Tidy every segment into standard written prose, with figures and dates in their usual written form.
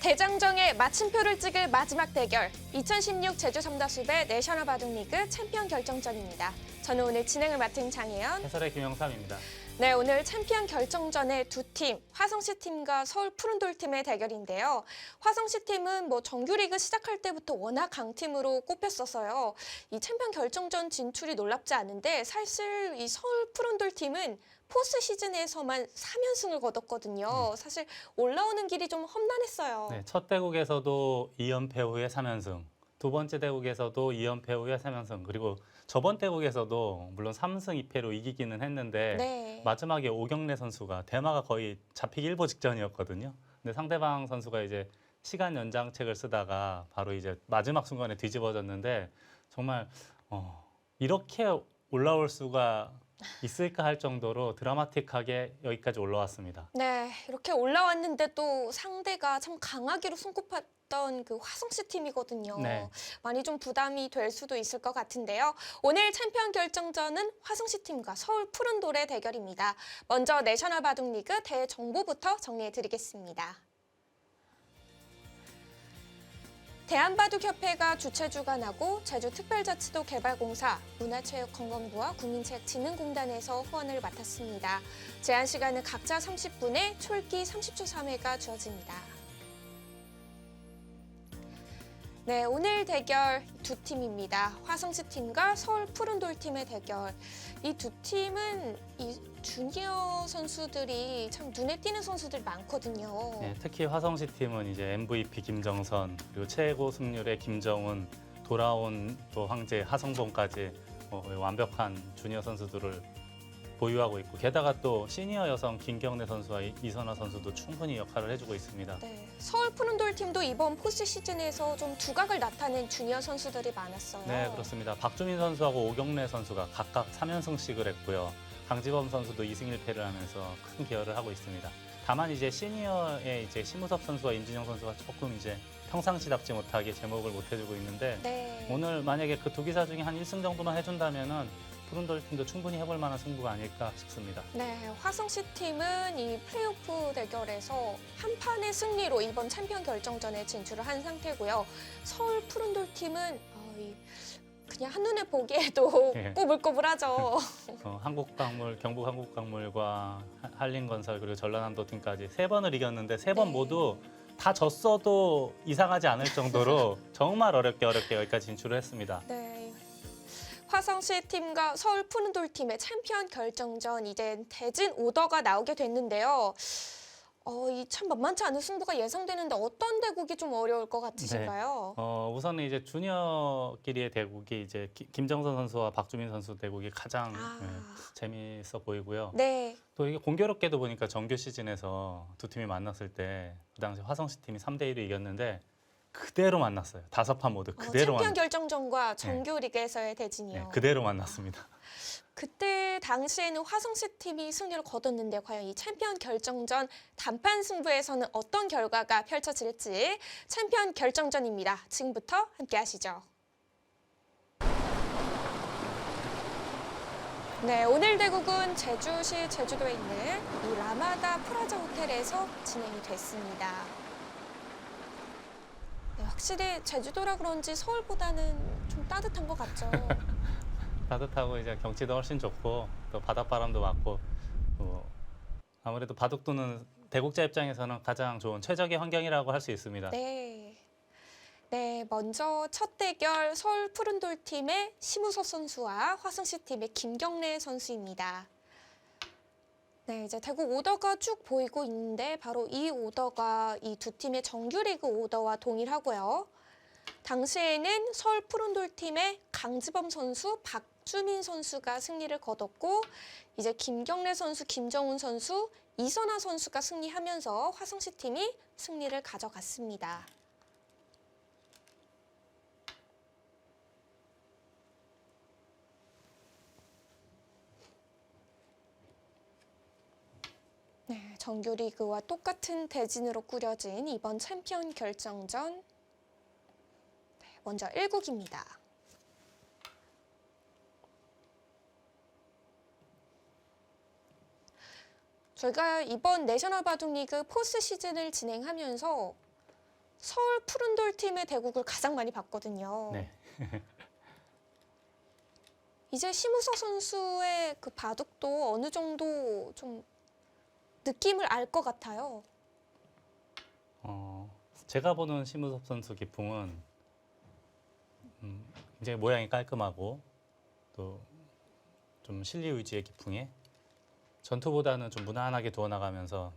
대장정에 마침표를 찍을 마지막 대결, 2016 제주 삼다수배 내셔널 바둑리그 챔피언 결정전입니다. 저는 오늘 진행을 맡은 장혜연, 해설의 김영삼입니다. 네, 오늘 챔피언 결정전의 두 팀, 화성시 팀과 서울 푸른돌 팀의 대결인데요. 화성시 팀은 정규리그 시작할 때부터 워낙 강팀으로 꼽혔어서요. 이 챔피언 결정전 진출이 놀랍지 않은데 사실 이 서울 푸른돌 팀은 포스 시즌에서만 3연승을 거뒀거든요. 사실 올라오는 길이 좀 험난했어요. 네, 첫 대국에서도 2연패 후에 3연승, 두 번째 대국에서도 2연패 후에 3연승, 그리고 저번 대국에서도 물론 3승 2패로 이기기는 했는데 네. 마지막에 오경래 선수가 대마가 거의 잡히기 일보 직전이었거든요. 근데 상대방 선수가 이제 시간 연장책을 쓰다가 바로 이제 마지막 순간에 뒤집어졌는데 정말 이렇게 올라올 수가 있을까 할 정도로 드라마틱하게 여기까지 올라왔습니다. 네, 이렇게 올라왔는데 또 상대가 참 강하기로 손꼽았던 그 화성시 팀이거든요. 네. 많이 좀 부담이 될 수도 있을 것 같은데요. 오늘 챔피언 결정전은 화성시 팀과 서울 푸른돌의 대결입니다. 먼저 내셔널 바둑리그 대정보부터 정리해드리겠습니다. 대한바둑협회가 주최 주관하고 제주특별자치도 개발공사, 문화체육관광부와 국민체육진흥공단에서 후원을 맡았습니다. 제한 시간은 각자 30분에 촐기 30초 3회가 주어집니다. 네, 오늘 대결 두 팀입니다. 화성시 팀과 서울 푸른돌 팀의 대결. 이 두 팀은 이 주니어 선수들이 참 눈에 띄는 선수들이 많거든요. 네, 특히 화성시 팀은 이제 MVP 김정선, 그리고 최고 승률의 김정훈, 돌아온 또 황제 하성봉까지 완벽한 주니어 선수들을 보유하고 있고, 게다가 또 시니어 여성 김경래 선수와 이선화 선수도 충분히 역할을 해주고 있습니다. 네, 서울 푸른돌 팀도 이번 포스 시즌에서 좀 두각을 나타낸 주니어 선수들이 많았어요. 네, 그렇습니다. 박주민 선수하고 오경래 선수가 각각 3연승씩을 했고요. 강지범 선수도 2승 1패를 하면서 큰 기여를 하고 있습니다. 다만 이제 시니어의 이제 심우섭 선수와 임진영 선수가 조금 이제 평상시답지 못하게 제목을 못 해주고 있는데, 네. 오늘 만약에 그 두 기사 중에 한 1승 정도만 해준다면은 푸른돌 팀도 충분히 해볼 만한 승부가 아닐까 싶습니다. 네, 화성시 팀은 이 플레이오프 대결에서 한 판의 승리로 이번 챔피언 결정전에 진출을 한 상태고요. 서울 푸른돌 팀은 그냥 한눈에 보기에도 예. 꼬불꼬불하죠. 한국광물, 경북한국광물과 한림건설 그리고 전라남도 팀까지 3번을 이겼는데 3번 네. 모두 다 졌어도 이상하지 않을 정도로 정말 어렵게 여기까지 진출을 했습니다. 네. 화성시 팀과 서울 푸른돌 팀의 챔피언 결정전, 이제 대진 오더가 나오게 됐는데요. 이 참 만만치 않은 승부가 예상되는데 어떤 대국이 좀 어려울 것 같으신가요? 우선은 이제 주니어끼리의 대국이 이제 김정선 선수와 박주민 선수 대국이 가장 재미있어 보이고요. 네. 또 이게 공교롭게도 보니까 정규 시즌에서 두 팀이 만났을 때 그 당시 화성시 팀이 3대1로 이겼는데 그대로 만났어요. 5판 모두 그대로 챔피언 결정전과 정규 리그에서의 대진이요. 네, 그대로 만났습니다. 그때 당시에는 화성시 팀이 승리를 거뒀는데 과연 이 챔피언 결정전 단판 승부에서는 어떤 결과가 펼쳐질지 챔피언 결정전입니다. 지금부터 함께 하시죠. 네, 오늘 대국은 제주시 제주도에 있는 이 라마다 프라자 호텔에서 진행이 됐습니다. 네, 확실히 제주도라 그런지 서울보다는 좀 따뜻한 것 같죠. 따뜻하고 이제 경치도 훨씬 좋고 또 바닷바람도 맞고 아무래도 바둑두는 대국자 입장에서는 가장 좋은 최적의 환경이라고 할 수 있습니다. 네. 네, 먼저 첫 대결 서울 푸른돌 팀의 심우섭 선수와 화성시 팀의 김경래 선수입니다. 네, 이제 대국 오더가 쭉 보이고 있는데 바로 이 오더가 이 두 팀의 정규리그 오더와 동일하고요. 당시에는 서울 푸른돌 팀의 강지범 선수, 박주민 선수가 승리를 거뒀고 이제 김경래 선수, 김정훈 선수, 이선화 선수가 승리하면서 화성시 팀이 승리를 가져갔습니다. 네, 정규리그와 똑같은 대진으로 꾸려진 이번 챔피언 결정전. 네, 먼저 1국입니다. 저희가 이번 내셔널 바둑리그 포스 시즌을 진행하면서 서울 푸른돌 팀의 대국을 가장 많이 봤거든요. 네. 이제 심우서 선수의 그 바둑도 어느 정도 좀 느낌을 알 것 같아요. 제가 보는 심우섭 선수 기풍은 굉장히 모양이 깔끔하고 또 좀 실리 위주의 기풍에 전투보다는 좀 무난하게 두어 나가면서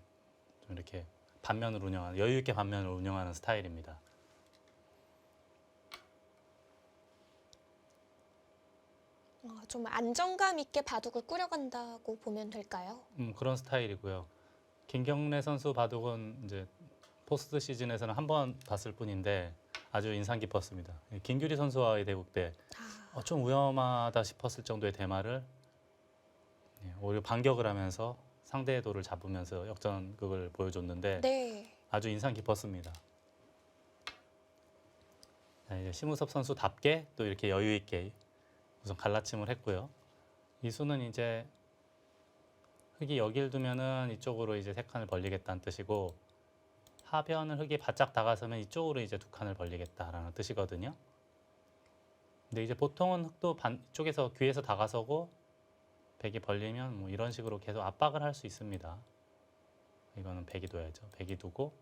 좀 이렇게 반면을 운영하는 여유 있게 반면을 운영하는 스타일입니다. 좀 안정감 있게 바둑을 꾸려간다고 보면 될까요? 그런 스타일이고요. 김경래 선수 바둑은 이제 포스트 시즌에서는 한 번 봤을 뿐인데 아주 인상 깊었습니다. 김규리 선수와의 대국 때 좀 위험하다 싶었을 정도의 대마를 오히려 반격을 하면서 상대의 도를 잡으면서 역전극을 보여줬는데 네. 아주 인상 깊었습니다. 이제 심우섭 선수답게 또 이렇게 여유 있게 우선 갈라침을 했고요. 이 수는 이제 흙이 여길 두면은 이쪽으로 이제 세 칸을 벌리겠다는 뜻이고 하변을 흙이 바짝 다가서면 이쪽으로 이제 두 칸을 벌리겠다라는 뜻이거든요. 근데 이제 보통은 흙도 이쪽에서 귀에서 다가서고 백이 벌리면 뭐 이런 식으로 계속 압박을 할 수 있습니다. 이거는 백이 둬야죠. 백이 두고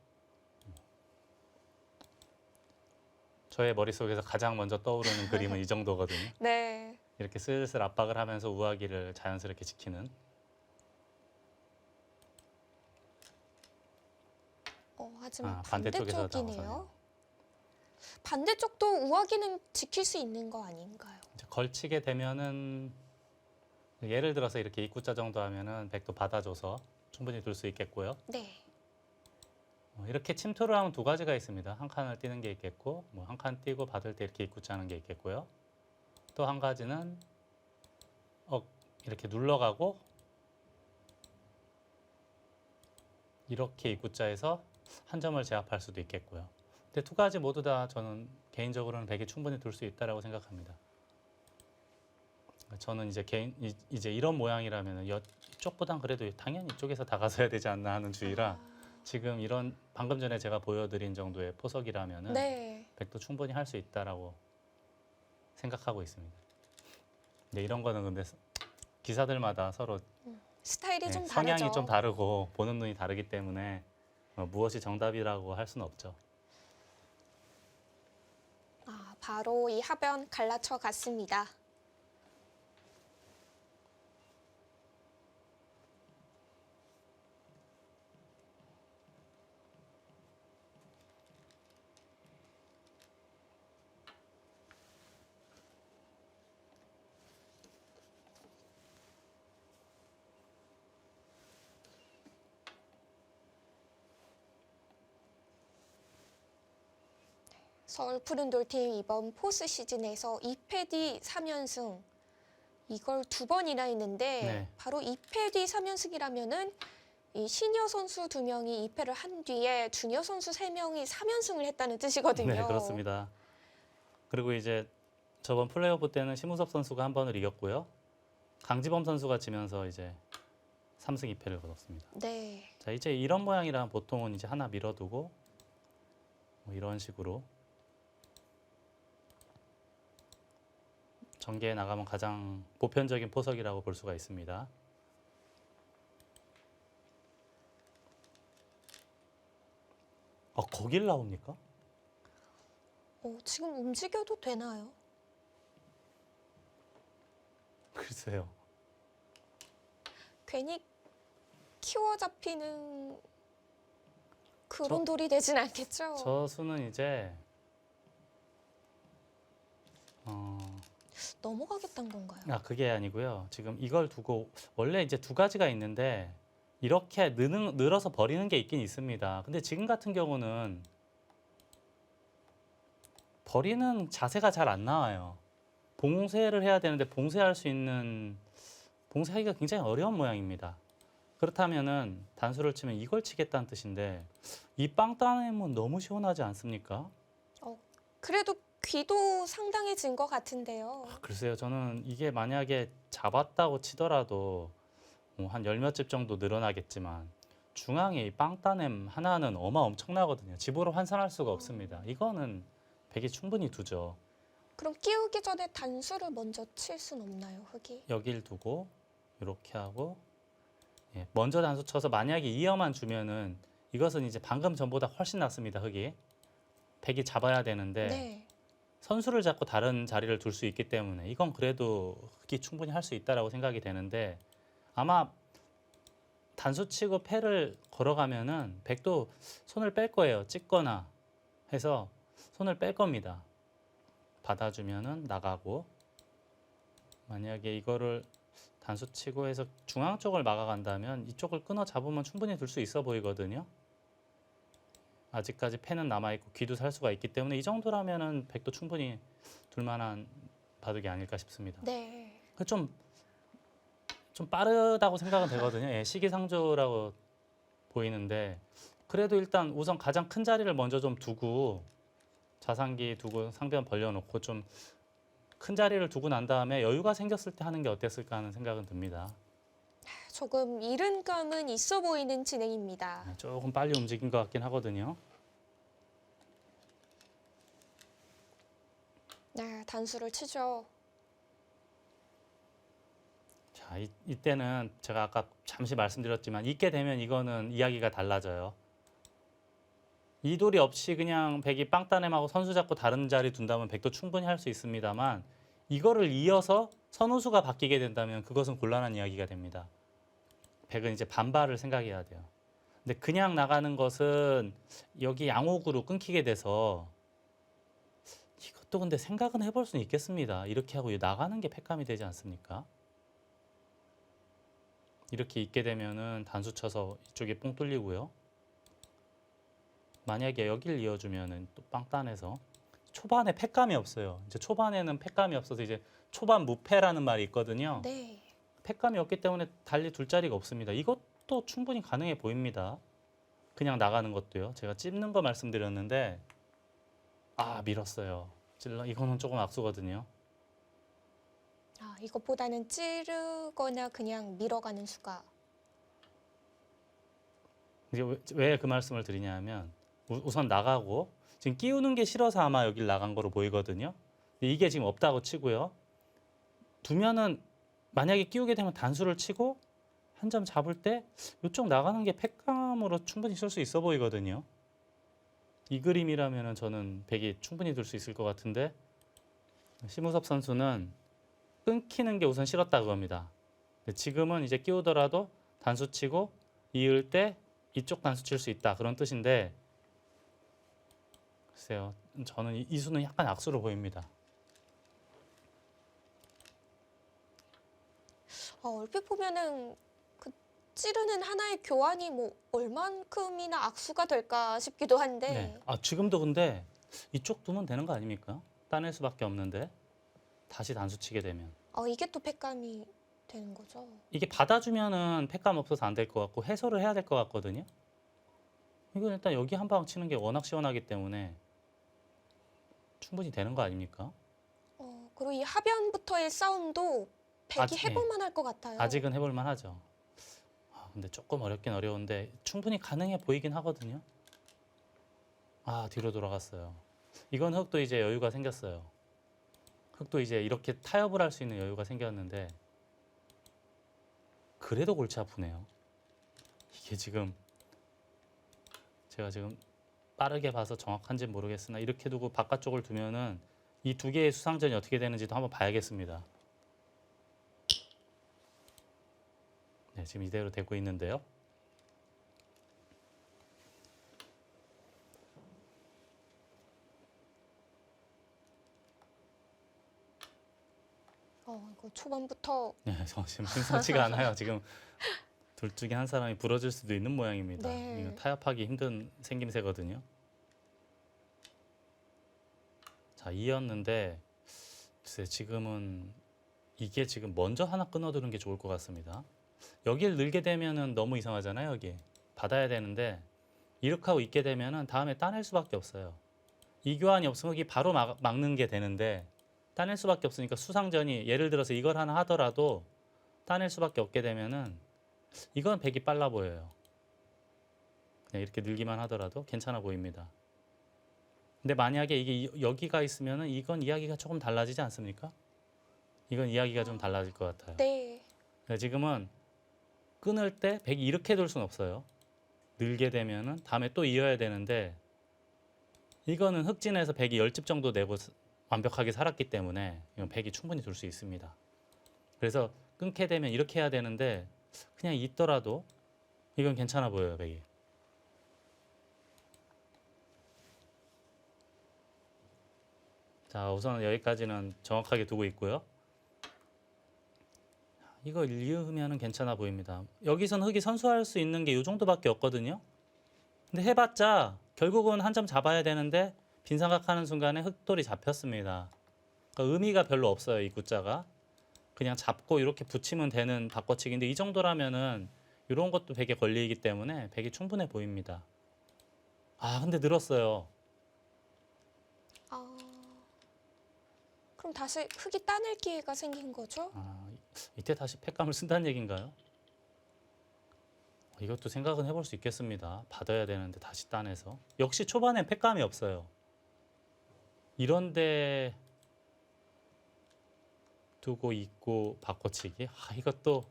저의 머릿속에서 가장 먼저 떠오르는 그림은 이 정도거든요. 네. 이렇게 슬슬 압박을 하면서 우아기를 자연스럽게 지키는. 하지만 반대쪽에서 반대쪽이네요. 나와서요. 반대쪽도 우아기는 지킬 수 있는 거 아닌가요? 이제 걸치게 되면은 예를 들어서 이렇게 입구자 정도 하면은 백도 받아줘서 충분히 둘 수 있겠고요. 네. 이렇게 침투를 하면 두 가지가 있습니다. 한 칸을 띄는 게 있겠고, 뭐 한 칸 띄고 받을 때 이렇게 입구자 하는 게 있겠고요. 또 한 가지는 이렇게 눌러가고 이렇게 입구자에서 한 점을 제압할 수도 있겠고요. 근데 두 가지 모두 다 저는 개인적으로는 백이 충분히 둘 수 있다라고 생각합니다. 저는 이제 이런 모양이라면 이쪽보단 그래도 당연히 이쪽에서 다가서야 되지 않나 하는 주의라 지금 이런 방금 전에 제가 보여드린 정도의 포석이라면은 네. 백도 충분히 할 수 있다라고 생각하고 있습니다. 근데 이런 거는 근데 기사들마다 서로 스타일이 좀 성향이 다르죠. 좀 다르고 보는 눈이 다르기 때문에 무엇이 정답이라고 할 수는 없죠. 바로 이 하변 갈라쳐 갔습니다. 서울 푸른돌팀 이번 포스 시즌에서 2패 뒤 3연승 이걸 두 번이나 했는데 네. 바로 2패 뒤 3연승이라면은 이 시니어 선수 2명이 2패를 한 뒤에 주니어 선수 3명이 3연승을 했다는 뜻이거든요. 네, 그렇습니다. 그리고 이제 저번 플레이오프 때는 심우섭 선수가 한 번을 이겼고요. 강지범 선수가 지면서 이제 3승 2패를 거뒀습니다. 네. 자, 이제 이런 모양이라 보통은 이제 하나 밀어두고 뭐 이런 식으로 전개해 나가면 가장 보편적인 포석이라고 볼 수가 있습니다. 거길 나옵니까? 지금 움직여도 되나요? 글쎄요. 괜히 키워 잡히는 그런 돌이 되진 않겠죠? 저 수는 이제 넘어가겠다는 건가요? 그게 아니고요. 지금 이걸 두고 원래 이제 두 가지가 있는데 이렇게 늘어서 버리는 게 있긴 있습니다. 근데 지금 같은 경우는 버리는 자세가 잘 안 나와요. 봉쇄를 해야 되는데 봉쇄하기가 굉장히 어려운 모양입니다. 그렇다면은 단수를 치면 이걸 치겠다는 뜻인데 이 빵 따내면 너무 시원하지 않습니까? 그래도 귀도 상당해진 것 같은데요. 글쎄요. 저는 이게 만약에 잡았다고 치더라도 한 열 몇 집 정도 늘어나겠지만 중앙에 이 빵따냄 하나는 엄청나거든요. 집으로 환산할 수가 없습니다. 이거는 백이 충분히 두죠. 그럼 끼우기 전에 단수를 먼저 칠 순 없나요, 흑이? 여길 두고 이렇게 하고 예, 먼저 단수 쳐서 만약에 이어만 주면은 이것은 이제 방금 전보다 훨씬 낫습니다. 흑이 백이 잡아야 되는데 네. 선수를 잡고 다른 자리를 둘 수 있기 때문에 이건 그래도 흑이 충분히 할 수 있다라고 생각이 되는데 아마 단수 치고 패를 걸어가면은 백도 손을 뺄 거예요. 찍거나 해서 손을 뺄 겁니다. 받아주면은 나가고 만약에 이거를 단수 치고 해서 중앙 쪽을 막아간다면 이쪽을 끊어 잡으면 충분히 둘 수 있어 보이거든요. 아직까지 패는 남아있고 귀도 살 수가 있기 때문에 이 정도라면은 백도 충분히 둘만한 바둑이 아닐까 싶습니다. 네. 좀 빠르다고 생각은 되거든요. 예, 시기상조라고 보이는데 그래도 일단 우선 가장 큰 자리를 먼저 좀 두고 자상기 두고 상변 벌려놓고 좀 큰 자리를 두고 난 다음에 여유가 생겼을 때 하는 게 어땠을까 하는 생각은 듭니다. 조금 이른 감은 있어 보이는 진행입니다. 네, 조금 빨리 움직인 것 같긴 하거든요. 네, 단수를 치죠. 자, 이때는 제가 아까 잠시 말씀드렸지만 있게 되면 이거는 이야기가 달라져요. 이돌이 없이 그냥 백이 빵따냄하고 선수 잡고 다른 자리 둔다면 백도 충분히 할 수 있습니다만 이거를 이어서 선우수가 바뀌게 된다면 그것은 곤란한 이야기가 됩니다. 백은 이제 반발을 생각해야 돼요. 근데 그냥 나가는 것은 여기 양옥으로 끊기게 돼서 이것도 근데 생각은 해볼 수는 있겠습니다. 이렇게 하고 나가는 게 패감이 되지 않습니까? 이렇게 있게 되면은 단수 쳐서 이쪽에 뽕 뚫리고요. 만약에 여기를 이어주면은 또 빵따내서 초반에 패감이 없어요. 이제 초반에는 패감이 없어서 이제 초반 무패라는 말이 있거든요. 네. 패감이 없기 때문에 달리 둘 자리가 없습니다. 이것도 충분히 가능해 보입니다. 그냥 나가는 것도요. 제가 찝는 거 말씀드렸는데 밀었어요. 찔러 이거는 조금 악수거든요. 이것보다는 찌르거나 그냥 밀어가는 수가. 이제 왜 그 말씀을 드리냐면 우선 나가고 지금 끼우는 게 싫어서 아마 여길 나간 거로 보이거든요. 근데 이게 지금 없다고 치고요. 두면은 만약에 끼우게 되면 단수를 치고 한 점 잡을 때 이쪽 나가는 게 패감으로 충분히 쓸 수 있어 보이거든요. 이 그림이라면은 저는 백이 충분히 둘 수 있을 것 같은데 심우섭 선수는 끊기는 게 우선 싫었다 그겁니다. 근데 지금은 이제 끼우더라도 단수 치고 이을 때 이쪽 단수 칠 수 있다 그런 뜻인데 글쎄요. 저는 이 수는 약간 악수로 보입니다. 얼핏 보면은 그 찌르는 하나의 교환이 뭐 얼만큼이나 악수가 될까 싶기도 한데. 네. 지금도 근데 이쪽 두면 되는 거 아닙니까? 따낼 수밖에 없는데 다시 단수 치게 되면 이게 또 패감이 되는 거죠. 이게 받아주면은 패감 없어서 안 될 것 같고 해소를 해야 될 것 같거든요. 이건 일단 여기 한 방 치는 게 워낙 시원하기 때문에 충분히 되는 거 아닙니까? 그리고 이 하변부터의 싸움도 백이 해볼만 할 것 같아요. 아직은 해볼만 하죠. 근데 조금 어렵긴 어려운데 충분히 가능해 보이긴 하거든요. 뒤로 돌아갔어요. 이건 흑도 이제 여유가 생겼어요. 흑도 이제 이렇게 타협을 할 수 있는 여유가 생겼는데 그래도 골치 아프네요. 이게 지금 제가 지금 빠르게 봐서 정확한지 모르겠으나 이렇게 두고 바깥쪽을 두면은 이 두 개의 수상전이 어떻게 되는지도 한번 봐야겠습니다. 네, 지금 이대로 되고 있는데요. 이거 초반부터. 네, 지금 심상치가 않아요. 지금 둘 중에 한 사람이 부러질 수도 있는 모양입니다. 네. 이거 타협하기 힘든 생김새거든요. 자, 이었는데 글쎄 지금은 이게 지금 먼저 하나 끊어두는 게 좋을 것 같습니다. 여길 늘게 되면은 너무 이상하잖아요. 여기 받아야 되는데 이렇게 하고 있게 되면은 다음에 따낼 수밖에 없어요. 이 교환이 없으면 여기 바로 막는 게 되는데 따낼 수밖에 없으니까 수상전이 예를 들어서 이걸 하나 하더라도 따낼 수밖에 없게 되면은 이건 백이 빨라 보여요. 그냥 이렇게 늘기만 하더라도 괜찮아 보입니다. 근데 만약에 이게 여기가 있으면은 이건 이야기가 조금 달라지지 않습니까? 이건 이야기가 좀 달라질 것 같아요. 네. 그러니까 지금은 끊을 때 백이 이렇게 둘 수는 없어요. 늘게 되면은 다음에 또 이어야 되는데 이거는 흑진에서 백이 10집 정도 내고 완벽하게 살았기 때문에 이건 백이 충분히 둘 수 있습니다. 그래서 끊게 되면 이렇게 해야 되는데 그냥 있더라도 이건 괜찮아 보여요, 백이. 자, 우선 여기까지는 정확하게 두고 있고요. 이거 이으면은 괜찮아 보입니다. 여기선 흑이 선수할 수 있는 게 이 정도밖에 없거든요. 근데 해봤자 결국은 한 점 잡아야 되는데 빈삼각하는 순간에 흑돌이 잡혔습니다. 그러니까 의미가 별로 없어요, 이 구자가. 그냥 잡고 이렇게 붙이면 되는 바꿔치기인데 이 정도라면은 이런 것도 백에 걸리기 때문에 백이 충분해 보입니다. 아, 근데 늘었어요. 아, 그럼 다시 흙이 따낼 기회가 생긴 거죠? 아, 이때 다시 팩감을 쓴다는 얘기인가요? 이것도 생각은 해볼 수 있겠습니다. 받아야 되는데 다시 따내서. 역시 초반엔 팩감이 없어요. 이런데 두고 있고 바꿔치기. 아, 이것도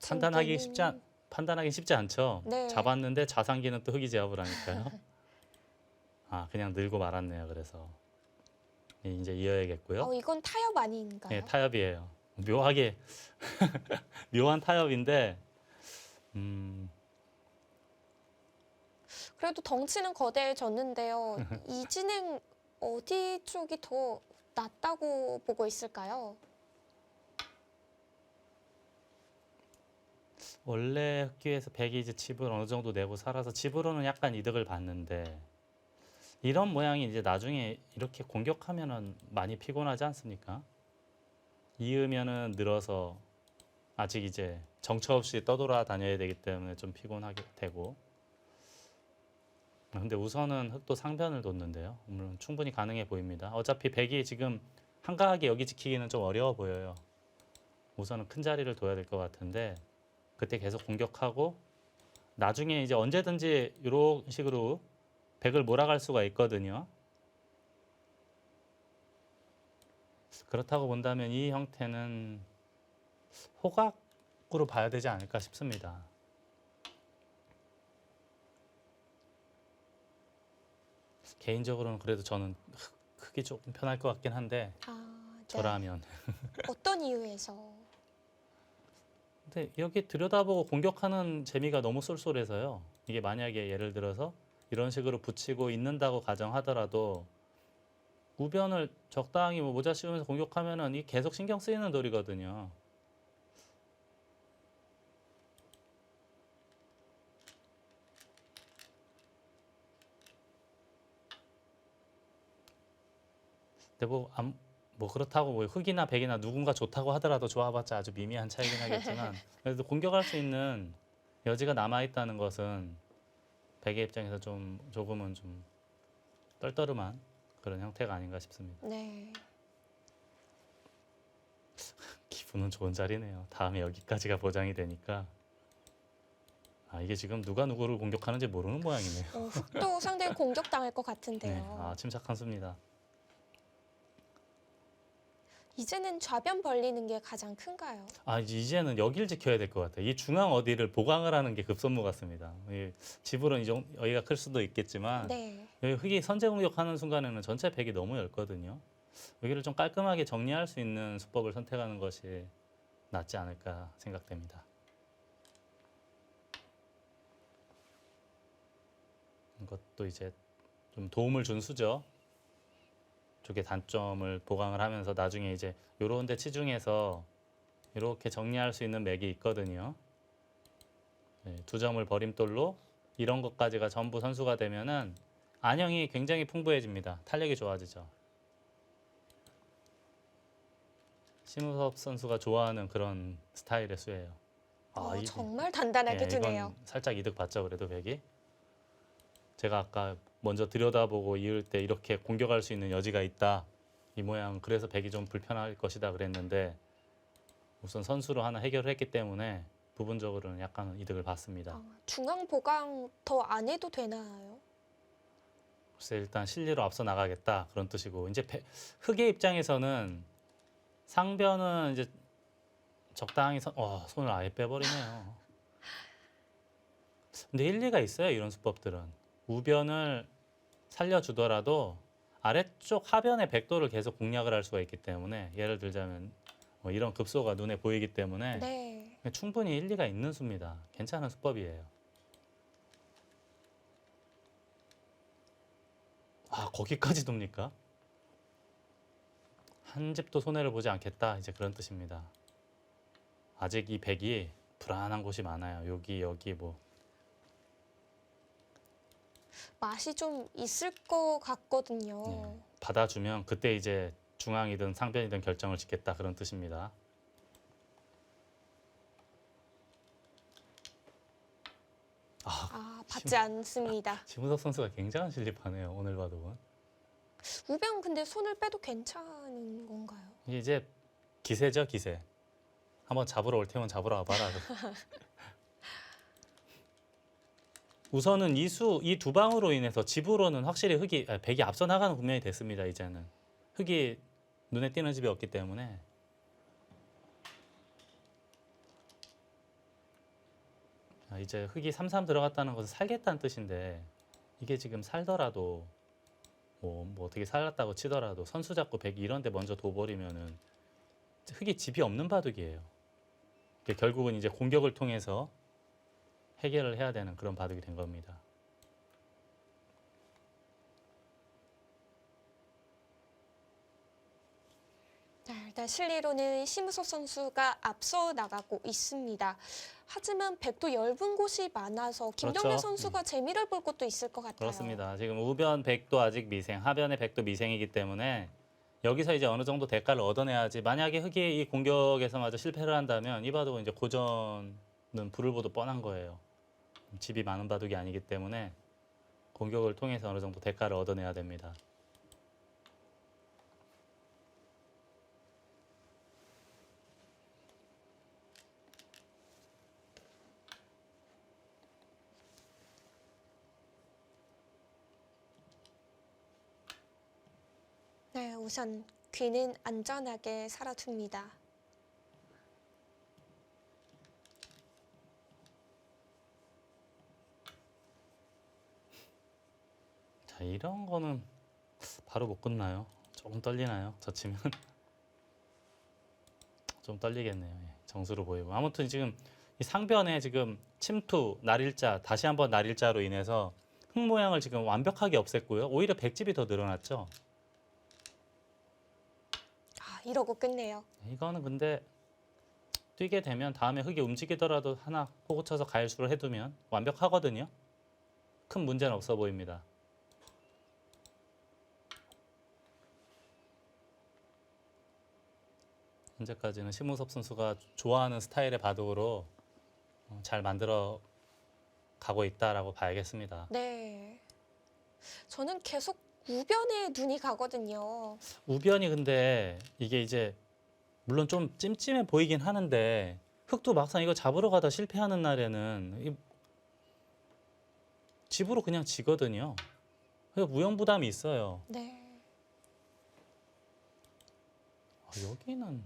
판단하기 쉽지 않죠. 네. 잡았는데 자상기는 또 흑이 제압을 하니까요. 아, 그냥 늘고 말았네요. 그래서 이제 이어야겠고요. 이건 타협 아닌가요? 네, 타협이에요. 묘하게 묘한 타협인데 그래도 덩치는 거대해졌는데요. 이 진행 어디 쪽이 더 낫다고 보고 있을까요? 원래 흑기에서 백이 이제 집을 어느 정도 내고 살아서 집으로는 약간 이득을 봤는데 이런 모양이 이제 나중에 이렇게 공격하면은 많이 피곤하지 않습니까? 이으면은 늘어서 아직 이제 정처 없이 떠돌아 다녀야 되기 때문에 좀 피곤하게 되고. 근데 우선은 흑도 상변을 뒀는데요. 물론 충분히 가능해 보입니다. 어차피 백이 지금 한가하게 여기 지키기는 좀 어려워 보여요. 우선은 큰 자리를 둬야 될 것 같은데 그때 계속 공격하고 나중에 이제 언제든지 이런 식으로 백을 몰아갈 수가 있거든요. 그렇다고 본다면 이 형태는 호각으로 봐야 되지 않을까 싶습니다. 개인적으로는 그래도 저는 흑이 조금 편할 것 같긴 한데 네. 저라면. 어떤 이유에서? 근데 이렇게 들여다보고 공격하는 재미가 너무 쏠쏠해서요. 이게 만약에 예를 들어서 이런 식으로 붙이고 있는다고 가정하더라도 우변을 적당히 모자 씌우면서 공격하면은 이게 계속 신경 쓰이는 돌이거든요. 근데 뭐 그렇다고 뭐 흑이나 백이나 누군가 좋다고 하더라도 좋아봤자 아주 미미한 차이긴 하겠지만 그래도 공격할 수 있는 여지가 남아 있다는 것은 백의 입장에서 조금은 좀 떨떠름한 그런 형태가 아닌가 싶습니다. 네. 기분은 좋은 자리네요. 다음에 여기까지가 보장이 되니까. 아, 이게 지금 누가 누구를 공격하는지 모르는 모양이네요. 흑도 상당히 공격당할 것 같은데요. 네, 아, 침착한 수입니다. 이제는 좌변 벌리는 게 가장 큰가요? 아, 이제는 여기를 지켜야 될 것 같아요. 이 중앙 어디를 보강을 하는 게 급선무 같습니다. 집으로는 여기가 클 수도 있겠지만 네. 여기 흑이 선제 공격하는 순간에는 전체 백이 너무 얇거든요. 여기를 좀 깔끔하게 정리할 수 있는 수법을 선택하는 것이 낫지 않을까 생각됩니다. 이것도 이제 좀 도움을 준 수죠. 쪽의 단점을 보강을 하면서 나중에 이제 요런 데 치중해서 이렇게 정리할 수 있는 맥이 있거든요. 네, 두 점을 버림돌로 이런 것까지가 전부 선수가 되면은 안형이 굉장히 풍부해집니다. 탄력이 좋아지죠. 심우섭 선수가 좋아하는 그런 스타일의 수예요. 정말 단단하게 네, 두네요. 이건 살짝 이득 봤죠, 그래도 백이. 제가 아까 먼저 들여다보고 이을 때 이렇게 공격할 수 있는 여지가 있다. 이 모양 그래서 백이 좀 불편할 것이다 그랬는데 우선 선수로 하나 해결을 했기 때문에 부분적으로는 약간 이득을 봤습니다. 중앙 보강 더 안 해도 되나요? 글쎄 일단 실리로 앞서 나가겠다 그런 뜻이고 이제 흑의 입장에서는 상변은 이제 적당히 손을 아예 빼버리네요. 근데 일리가 있어요 이런 수법들은. 우변을 살려주더라도 아래쪽 하변의 백도를 계속 공략을 할 수가 있기 때문에 예를 들자면 이런 급소가 눈에 보이기 때문에 네. 충분히 일리가 있는 수입니다. 괜찮은 수법이에요. 아 거기까지 돕니까? 한 집도 손해를 보지 않겠다 이제 그런 뜻입니다. 아직 이 백이 불안한 곳이 많아요. 여기 뭐 맛이 좀 있을 것 같거든요. 네, 받아주면 그때 이제 중앙이든 상변이든 결정을 짓겠다 그런 뜻입니다. 받지 않습니다. 심우석 선수가 굉장한 실력파네요. 오늘 봐도. 우변 근데 손을 빼도 괜찮은 건가요? 이게 이제 기세죠 기세. 한번 잡으러 올 테면 잡으러 와봐라. 우선은 이 두 방으로 인해서 집으로는 확실히 백이 앞서 나가는 국면이 됐습니다. 이제는 흑이 눈에 띄는 집이 없기 때문에 이제 흑이 3-3 들어갔다는 것은 살겠다는 뜻인데 이게 지금 살더라도 뭐 어떻게 살았다고 치더라도 선수 잡고 백이 이런 데 먼저 둬버리면은 흑이 집이 없는 바둑이에요. 결국은 이제 공격을 통해서 해결을 해야 되는 그런 바둑이 된 겁니다. 일단 실리로는 심우석 선수가 앞서 나가고 있습니다. 하지만 백도 엷은 곳이 많아서 김경래 그렇죠. 선수가 재미를 볼 것도 있을 것 같아요. 그렇습니다. 지금 우변 백도 아직 미생, 하변의 백도 미생이기 때문에 여기서 이제 어느 정도 대가를 얻어내야지. 만약에 흑이 이 공격에서마저 실패를 한다면 이 바둑은 이제 고전은 불을 보도 뻔한 거예요. 집이 많은 바둑이 아니기 때문에 공격을 통해서 어느 정도 대가를 얻어내야 됩니다. 네, 우선 귀는 안전하게 살아둡니다. 자, 이런 거는 바로 못 끝나요. 조금 떨리나요? 저 치면 좀 떨리겠네요. 예, 정수로 보이고 아무튼 지금 이 상변에 지금 침투, 날일자, 다시 한번 날일자로 인해서 흙 모양을 지금 완벽하게 없앴고요. 오히려 백집이 더 늘어났죠. 이러고 끝내요. 이거는 근데 뛰게 되면 다음에 흙이 움직이더라도 하나 호구 쳐서 가일수를 해두면 완벽하거든요. 큰 문제는 없어 보입니다. 현재까지는 심우섭 선수가 좋아하는 스타일의 바둑으로 잘 만들어 가고 있다라고 봐야겠습니다. 네. 저는 계속 우변에 눈이 가거든요. 우변이 근데 이게 이제 물론 좀 찜찜해 보이긴 하는데 흑도 막상 이거 잡으러 가다 실패하는 날에는 집으로 그냥 지거든요. 그래서 무용부담이 있어요. 네. 여기는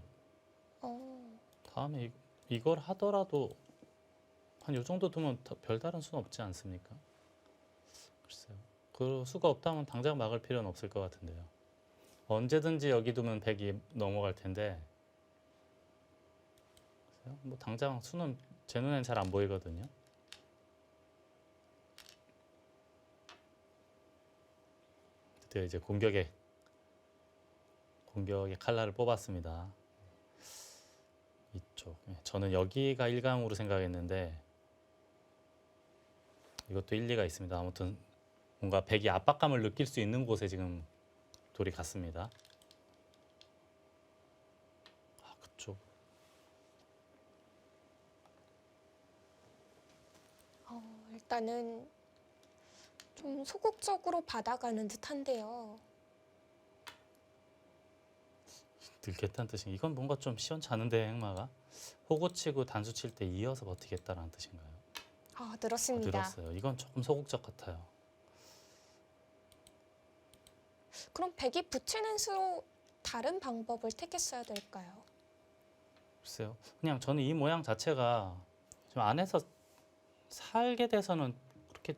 어, 다음에 이걸 하더라도 한 요 정도 두면 별다른 수는 없지 않습니까? 글쎄요. 그 수가 없다면 당장 막을 필요는 없을 것 같은데요. 언제든지 여기 두면 백이 넘어갈 텐데 뭐 당장 수는 제 눈엔 잘 안 보이거든요. 드디어 이제 공격의 칼날을 뽑았습니다. 이쪽. 저는 여기가 1감으로 생각했는데 이것도 일리가 있습니다. 아무튼 뭔가 백이 압박감을 느낄 수 있는 곳에 지금 돌이 갔습니다. 그쪽. 일단은 좀 소극적으로 받아가는 듯한데요. 들겠다는 뜻이 이건 뭔가 좀 시원찮은데 행마가 호구 치고 단수 칠 때 이어서 버티겠다라는 뜻인가요? 늘었습니다. 늘었어요. 이건 조금 소극적 같아요. 그럼 백이 붙이는 수로 다른 방법을 택했어야 될까요? 글쎄요. 그냥 저는 이 모양 자체가 좀 안에서 살게 돼서는 그렇게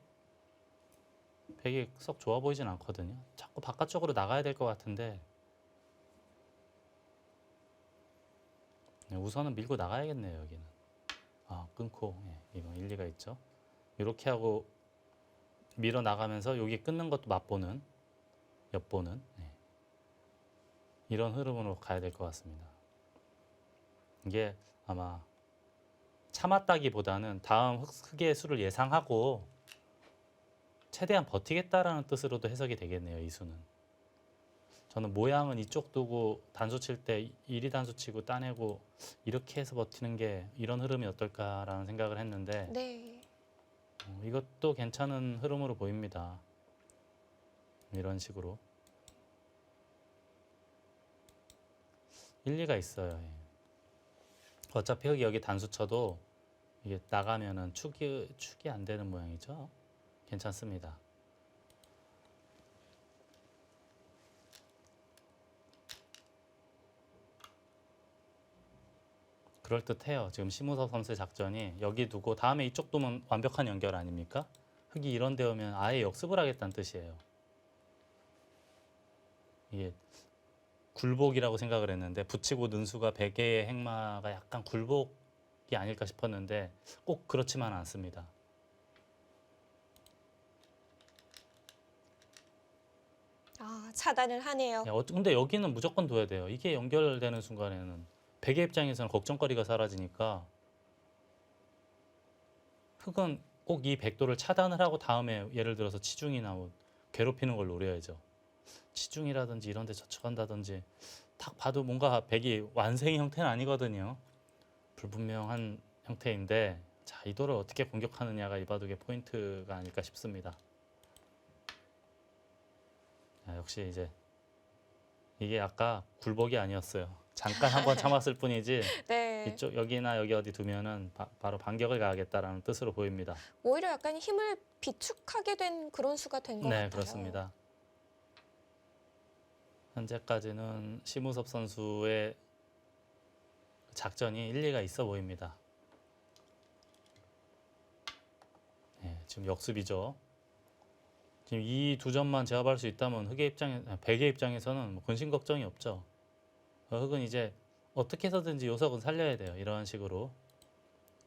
백이 썩 좋아 보이진 않거든요. 자꾸 바깥쪽으로 나가야 될 것 같은데 우선은 밀고 나가야겠네요. 여기는. 끊고 이건 일리가 있죠. 이렇게 하고 밀어 나가면서 여기 끊는 것도 맛보는 엿보는 이런 흐름으로 가야 될 것 같습니다. 이게 아마 참았다기보다는 다음 흑의 수를 예상하고 최대한 버티겠다라는 뜻으로도 해석이 되겠네요. 이 수는. 저는 모양은 이쪽 두고 단수 칠 때 1위 단수 치고 따내고 이렇게 해서 버티는 게 이런 흐름이 어떨까라는 생각을 했는데 네. 이것도 괜찮은 흐름으로 보입니다. 이런 식으로 일리가 있어요. 어차피 여기 단수 쳐도 이게 나가면은 축이 안 되는 모양이죠. 괜찮습니다. 그럴듯해요. 지금 심우섭 선수의 작전이 여기 두고 다음에 이쪽 두면 완벽한 연결 아닙니까? 흙이 이런 데 오면 아예 역습을 하겠다는 뜻이에요. 이게 굴복이라고 생각을 했는데 붙이고 는수가 베개의 행마가 약간 굴복이 아닐까 싶었는데 꼭 그렇지만 않습니다. 차단을 하네요. 근데 여기는 무조건 둬야 돼요. 이게 연결되는 순간에는 베개 입장에서는 걱정거리가 사라지니까 흙은 꼭 이 백도를 차단을 하고 다음에 예를 들어서 치중이나 뭐 괴롭히는 걸 노려야죠. 치중이라든지 이런 데 저촉한다든지 딱 봐도 뭔가 백이 완성의 형태는 아니거든요. 불분명한 형태인데 자, 이 돌을 어떻게 공격하느냐가 이 바둑의 포인트가 아닐까 싶습니다. 역시 이제 이게 아까 굴복이 아니었어요. 잠깐 한번 참았을 뿐이지 네. 이쪽 여기나 여기 어디 두면은 바로 반격을 가하겠다라는 뜻으로 보입니다. 오히려 약간 힘을 비축하게 된 그런 수가 된 것 같아요. 네, 그렇습니다. 현재까지는 심우섭 선수의 작전이 일리가 있어 보입니다. 지금 역습이죠. 지금 이 두 점만 제압할 수 있다면 백의 입장에서는 뭐 근심 걱정이 없죠. 흑은 이제 어떻게 해서든지 요석은 살려야 돼요. 이런 식으로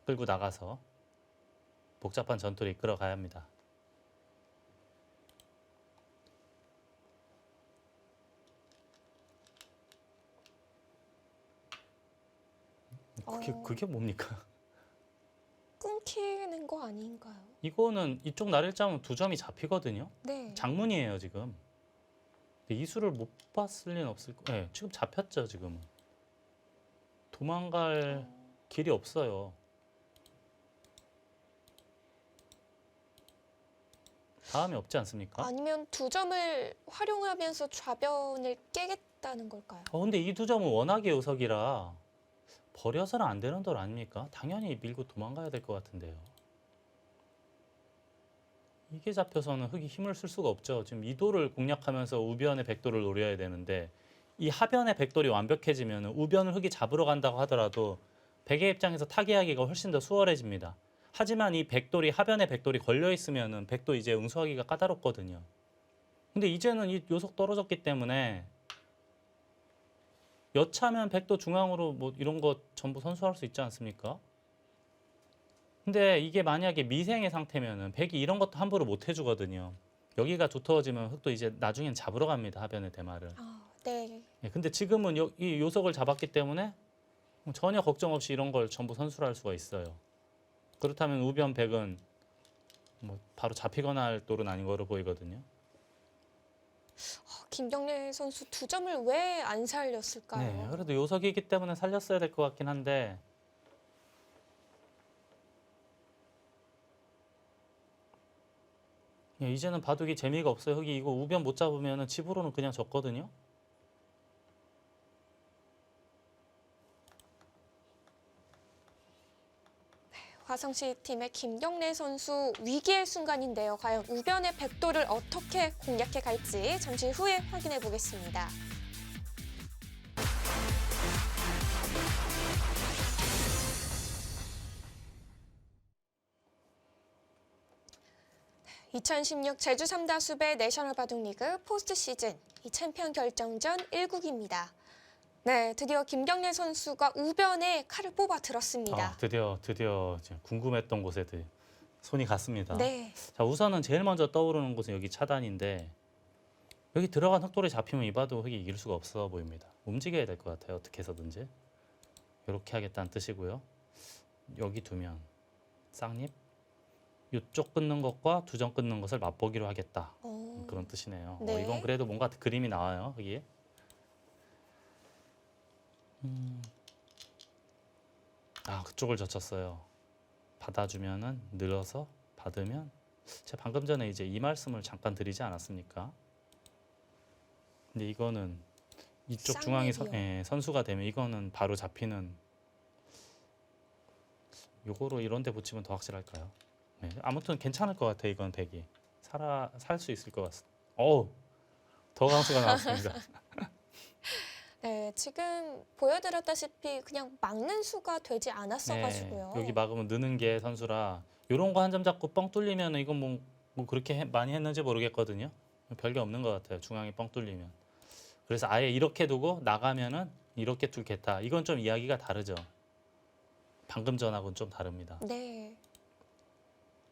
끌고 나가서 복잡한 전투를 이끌어 가야 합니다. 그게 뭡니까? 끊기는 거 아닌가요? 이거는 이쪽 날일자면 두 점이 잡히거든요. 네. 장문이에요 지금. 근데 이 수를 못 봤을 리는 없을 거예요. 네, 지금 잡혔죠 지금. 도망갈 길이 없어요. 다음에 없지 않습니까? 아니면 두 점을 활용하면서 좌변을 깨겠다는 걸까요? 근데 이 두 점은 워낙에 요석이라 버려서는 안 되는 돌 아닙니까? 당연히 밀고 도망가야 될 것 같은데요. 이게 잡혀서는 흙이 힘을 쓸 수가 없죠. 지금 이 돌을 공략하면서 우변의 백돌을 노려야 되는데 이 하변의 백돌이 완벽해지면 우변을 흙이 잡으러 간다고 하더라도 백의 입장에서 타개하기가 훨씬 더 수월해집니다. 하지만 이 백돌이 하변의 백돌이 걸려 있으면은 백도 이제 응수하기가 까다롭거든요. 근데 이제는 이 요석 떨어졌기 때문에 여차면 백도 중앙으로 뭐 이런 거 전부 선수할 수 있지 않습니까? 근데 이게 만약에 미생의 상태면은 백이 이런 것도 함부로 못 해주거든요. 여기가 두터워지면 흙도 이제 나중엔 잡으러 갑니다. 하변의 대마를. 네. 근데 지금은 이 요석을 잡았기 때문에 전혀 걱정 없이 이런 걸 전부 선수할 수가 있어요. 그렇다면 우변 백은 뭐 바로 잡히거나 할 돌은 아닌 거로 보이거든요. 김경래 선수 두 점을 왜 안 살렸을까요? 네, 그래도 요석이기 때문에 살렸어야 될 것 같긴 한데 이제는 바둑이 재미가 없어요. 흙이 이거 우변 못 잡으면 집으로는 그냥 졌거든요. 화성시 팀의 김경래 선수 위기의 순간인데요. 과연 우변의 백도를 어떻게 공략해 갈지 잠시 후에 확인해 보겠습니다. (2016) 제주 삼다수배 내셔널 바둑리그 포스트 시즌 이 챔피언 결정전 1국입니다. 네, 드디어 김경래 선수가 우변에 칼을 뽑아 들었습니다. 드디어 이제 궁금했던 곳에 손이 갔습니다. 네, 자, 우선은 제일 먼저 떠오르는 곳은 여기 차단인데 여기 들어간 흑돌이 잡히면 이 바둑 흑이 이길 수가 없어 보입니다. 움직여야 될 것 같아요. 어떻게 해서든지. 이렇게 하겠다는 뜻이고요. 여기 두면 쌍립 이쪽 끊는 것과 두 점 끊는 것을 맛보기로 하겠다. 그런 뜻이네요. 네. 이건 그래도 뭔가 그림이 나와요. 여기. 그쪽을 젖혔어요. 받아주면은 늘어서 받으면 제가 방금 전에 이제 이 말씀을 잠깐 드리지 않았습니까? 근데 이거는 이쪽 중앙이 선수가 되면 이거는 바로 잡히는 요거로 이런 데 붙이면 더 확실할까요? 네, 아무튼 괜찮을 것 같아요. 이건 백이 살 수 있을 것 같습니다. 더 강수가 나왔습니다. 네, 지금 보여드렸다시피 그냥 막는 수가 되지 않았어가지고요. 여기 막으면 느는 게 선수라 이런 거 한 점 잡고 뻥 뚫리면 이건 뭐 그렇게 많이 했는지 모르겠거든요. 별게 없는 것 같아요. 중앙이 뻥 뚫리면. 그래서 아예 이렇게 두고 나가면은 이렇게 두겠다. 이건 좀 이야기가 다르죠. 방금 전하고는 좀 다릅니다. 네,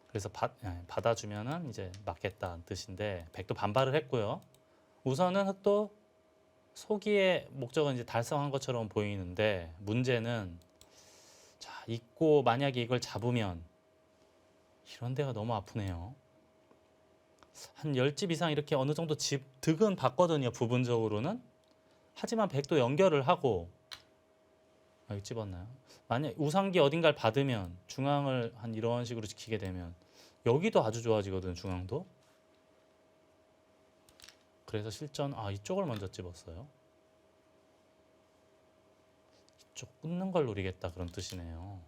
그래서 받아주면은 이제 맞겠다는 뜻인데 백도 반발을 했고요. 우선은 흑도 소기의 목적은 이제 달성한 것처럼 보이는데 문제는 자 있고 만약에 이걸 잡으면 이런 데가 너무 아프네요. 한 10집 이상 이렇게 어느 정도 득은 봤거든요. 부분적으로는. 하지만 백도 연결을 하고 이거 집었나요? 만약 우상기 어딘가를 받으면 중앙을 한 이런 식으로 지키게 되면 여기도 아주 좋아지거든요. 중앙도. 그래서 실전 이쪽을 먼저 집었어요. 이쪽 끊는 걸 노리겠다 그런 뜻이네요.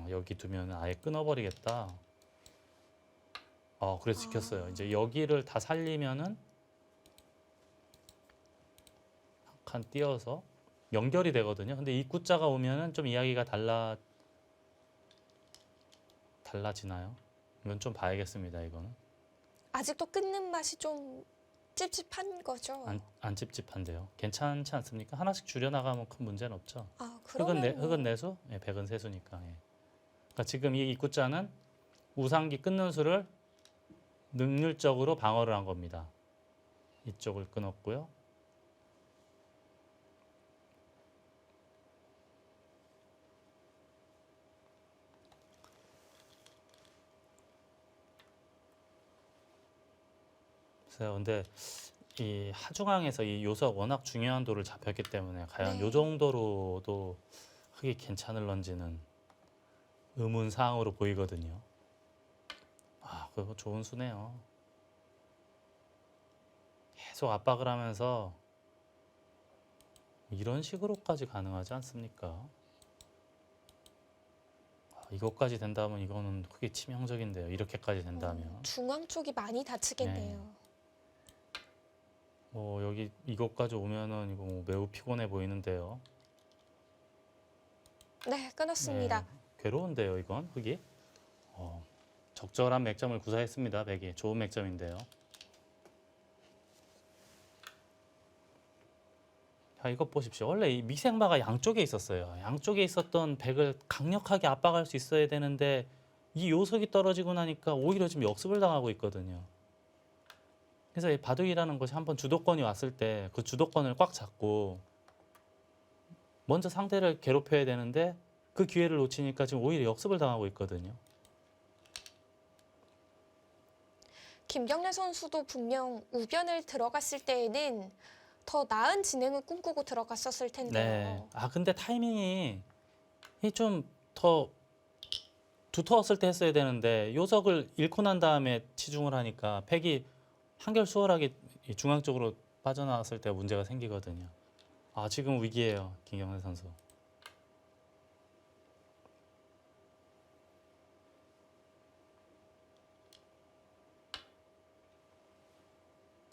여기 두면 아예 끊어버리겠다. 그래서 지켰어요. 이제 여기를 다 살리면은 한 칸 띄어서 연결이 되거든요. 근데 이 구자가 오면은 좀 이야기가 달라지나요? 이건 좀 봐야겠습니다. 이거는 아직도 끊는 맛이 좀 찝찝한 거죠. 안 찝찝한데요. 괜찮지 않습니까? 하나씩 줄여나가면 큰 문제는 없죠. 그러면 흑은 내수, 백은 세수니까. 그러니까 지금 이 입구자는 우상기 끊는 수를 능률적으로 방어를 한 겁니다. 이쪽을 끊었고요. 근데 이 하중앙에서 이 요소가 워낙 중요한 도를 잡혔기 때문에 과연 네. 요 정도로도 흑이 괜찮을런지는 의문사항으로 보이거든요. 그거 좋은 수네요. 계속 압박을 하면서 이런 식으로까지 가능하지 않습니까? 이것까지 된다면 이거는 크게 치명적인데요. 이렇게까지 된다면. 중앙 쪽이 많이 다치겠네요. 여기 이것까지 오면은 이거 매우 피곤해 보이는데요. 네, 끊었습니다. 괴로운데요, 이건 흑이. 적절한 맥점을 구사했습니다. 백이 좋은 맥점인데요. 자, 이것 보십시오. 원래 이 미생마가 양쪽에 있었어요. 양쪽에 있었던 백을 강력하게 압박할 수 있어야 되는데 이 요석이 떨어지고 나니까 오히려 지금 역습을 당하고 있거든요. 그래서 이 바둑이라는 것이 한번 주도권이 왔을 때 그 주도권을 꽉 잡고 먼저 상대를 괴롭혀야 되는데 그 기회를 놓치니까 지금 오히려 역습을 당하고 있거든요. 김경래 선수도 분명 우변을 들어갔을 때에는 더 나은 진행을 꿈꾸고 들어갔었을 텐데요. 근데 타이밍이 좀 더 두터웠을 때 했어야 되는데 요석을 잃고 난 다음에 치중을 하니까 백이 한결 수월하게 이 중앙 쪽으로 빠져나왔을 때 문제가 생기거든요. 아, 지금 위기예요, 김경래 선수.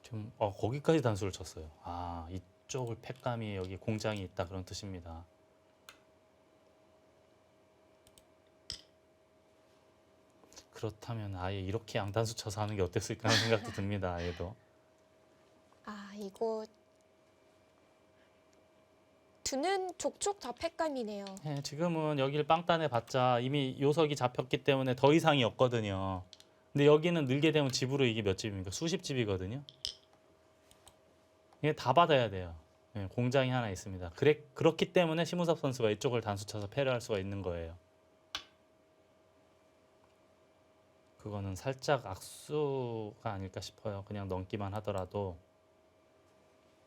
지금 거기까지 단수를 쳤어요. 아, 이쪽을 팩감이 여기 공장이 있다 그런 뜻입니다. 그렇다면 아예 이렇게 양단수 쳐서 하는 게 어땠을까 하는 생각도 듭니다. 아예도. 아, 이거 두는 족족 다 팩감이네요. 네, 지금은 여기를 빵따내 봤자 이미 요석이 잡혔기 때문에 더 이상이 없거든요. 근데 여기는 늘게 되면 집으로 이게 몇 집입니까? 수십 집이거든요. 이게 다 받아야 돼요. 네, 공장이 하나 있습니다. 그렇기 때문에 심우섭 선수가 이쪽을 단수 쳐서 패를 할 수가 있는 거예요. 그거는 살짝 악수가 아닐까 싶어요. 그냥 넘기만 하더라도.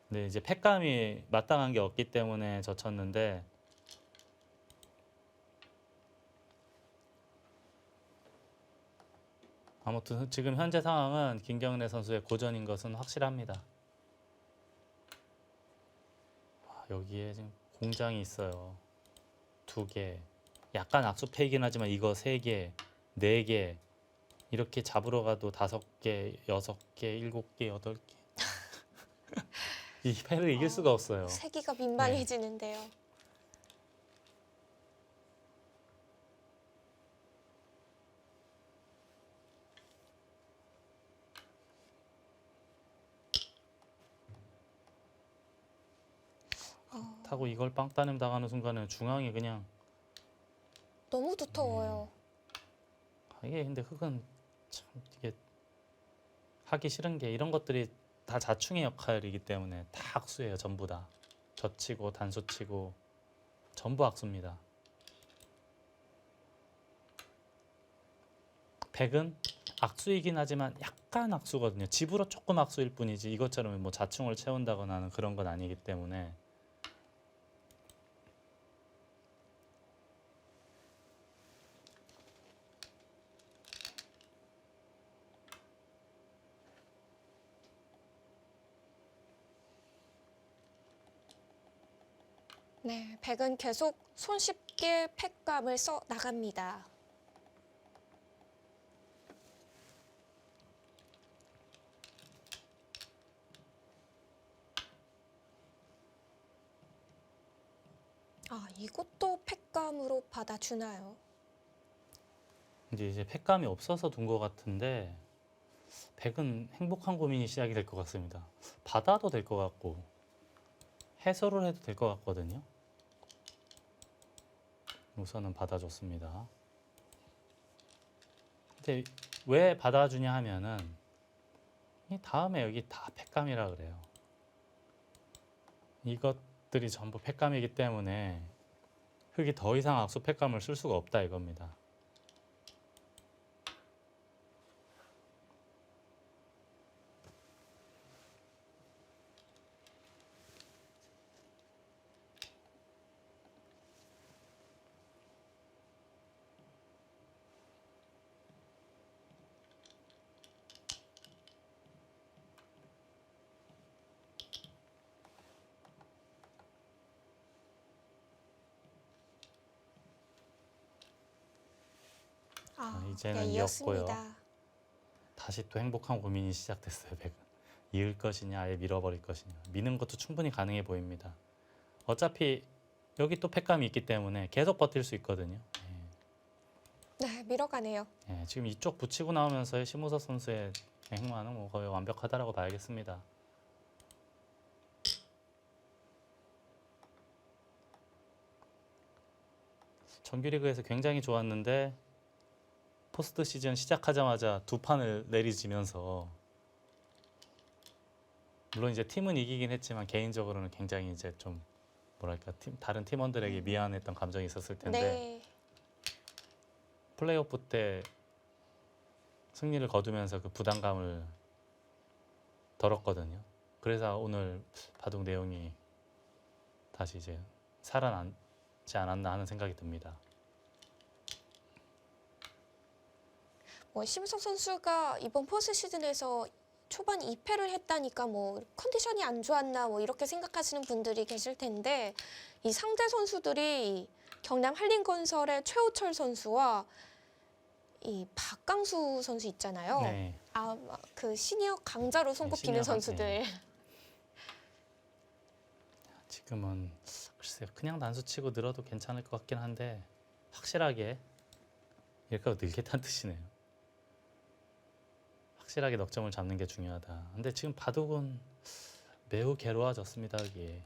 근데 이제 팩감이 마땅한 게 없기 때문에 젖혔는데 아무튼 지금 현재 상황은 김경래 선수의 고전인 것은 확실합니다. 여기에 지금 공장이 있어요. 2개. 약간 악수패이긴 하지만 이거 3개, 4개 이렇게 잡으러 가도 5개, 6개, 7개, 8개. 이 패를 이길 수가 없어요. 세기가 민망해지는데요. 타고 이걸 빵 따냄 당하는 순간에 중앙이 그냥 너무 두터워요. 이게 근데 흙은 참 이게 하기 싫은 게 이런 것들이 다 자충의 역할이기 때문에 다 악수예요. 전부 다 젖히고 단수치고 전부 악수입니다. 백은 악수이긴 하지만 약간 악수거든요. 집으로 조금 악수일 뿐이지 이것처럼 뭐 자충을 채운다거나 하는 그런 건 아니기 때문에 네, 백은 계속 손쉽게 팩감을 써 나갑니다. 아, 이것도 팩감으로 받아주나요? 이제 팩감이 없어서 둔 것 같은데 백은 행복한 고민이 시작이 될 것 같습니다. 받아도 될 것 같고 해소를 해도 될 것 같거든요. 우선은 받아줬습니다. 근데 왜 받아주냐 하면은 이 다음에 여기 다 팩감이라 그래요. 이것들이 전부 팩감이기 때문에 흙이 더 이상 악수 팩감을 쓸 수가 없다 이겁니다. 이제는 네, 이었고요. 이었습니다. 다시 또 행복한 고민이 시작됐어요. 백은 이을 것이냐 아예 밀어버릴 것이냐. 미는 것도 충분히 가능해 보입니다. 어차피 여기 또 팩감이 있기 때문에 계속 버틸 수 있거든요. 네, 밀어가네요. 지금 이쪽 붙이고 나오면서의 심우섭 선수의 행만은 뭐 거의 완벽하다라고 봐야겠습니다. 정규리그에서 굉장히 좋았는데 포스트 시즌 시작하자마자 2판을 내리지면서 물론 이제 팀은 이기긴 했지만 개인적으로는 굉장히 이제 좀 뭐랄까 다른 팀원들에게 미안했던 감정이 있었을 텐데 네, 플레이오프 때 승리를 거두면서 그 부담감을 덜었거든요. 그래서 오늘 바둑 내용이 다시 이제 살아남지 않았나 하는 생각이 듭니다. 심우섭 선수가 이번 포스트 시즌에서 초반 2패를 했다니까 뭐 컨디션이 안 좋았나 뭐 이렇게 생각하시는 분들이 계실 텐데 이 상대 선수들이 경남 한림건설의 최호철 선수와 이 박강수 선수 있잖아요. 네. 그 시니어 강자로 손꼽히는 시니어 선수들. 지금은 글쎄요. 그냥 단수 치고 늘어도 괜찮을 것 같긴 한데 확실하게 이렇게 늘겠다는 뜻이네요. 확실하게 넉점을 잡는 게 중요하다. 근데 지금 바둑은 매우 괴로워졌습니다. 여기.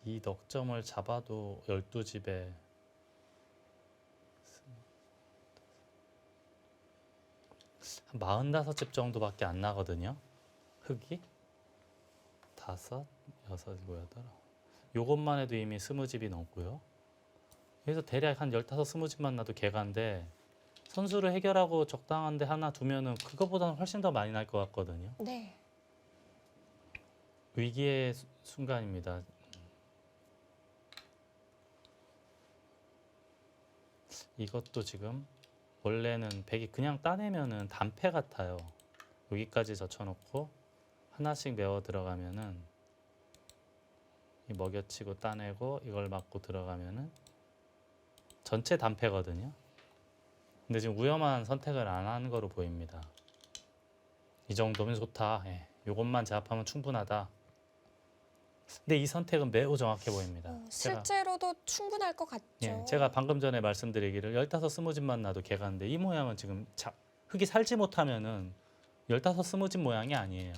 이 넉점을 잡아도 12집에 한 45집 정도밖에 안 나거든요. 흙이. 5, 6, 7, 8. 요것만 해도 이미 20집이 넘고요. 그래서 대략 한 15, 20집만 나도 개가인데 선수를 해결하고 적당한 데 하나 두면은 그거보다는 훨씬 더 많이 날 것 같거든요. 네. 위기의 순간입니다. 이것도 지금 원래는 백이 그냥 따내면은 단패 같아요. 여기까지 젖혀놓고 하나씩 메워 들어가면은 이 먹여치고 따내고 이걸 맞고 들어가면은 전체 단패거든요. 근데 지금 위험한 선택을 안 하는 거로 보입니다. 이 정도면 좋다. 예, 이것만 제압하면 충분하다. 근데 이 선택은 매우 정확해 보입니다. 실제로도 충분할 것 같죠. 예, 제가 방금 전에 말씀드리기를 15, 20집만 나도 개가인데 이 모양은 지금 흙이 살지 못하면은 15, 20집 모양이 아니에요.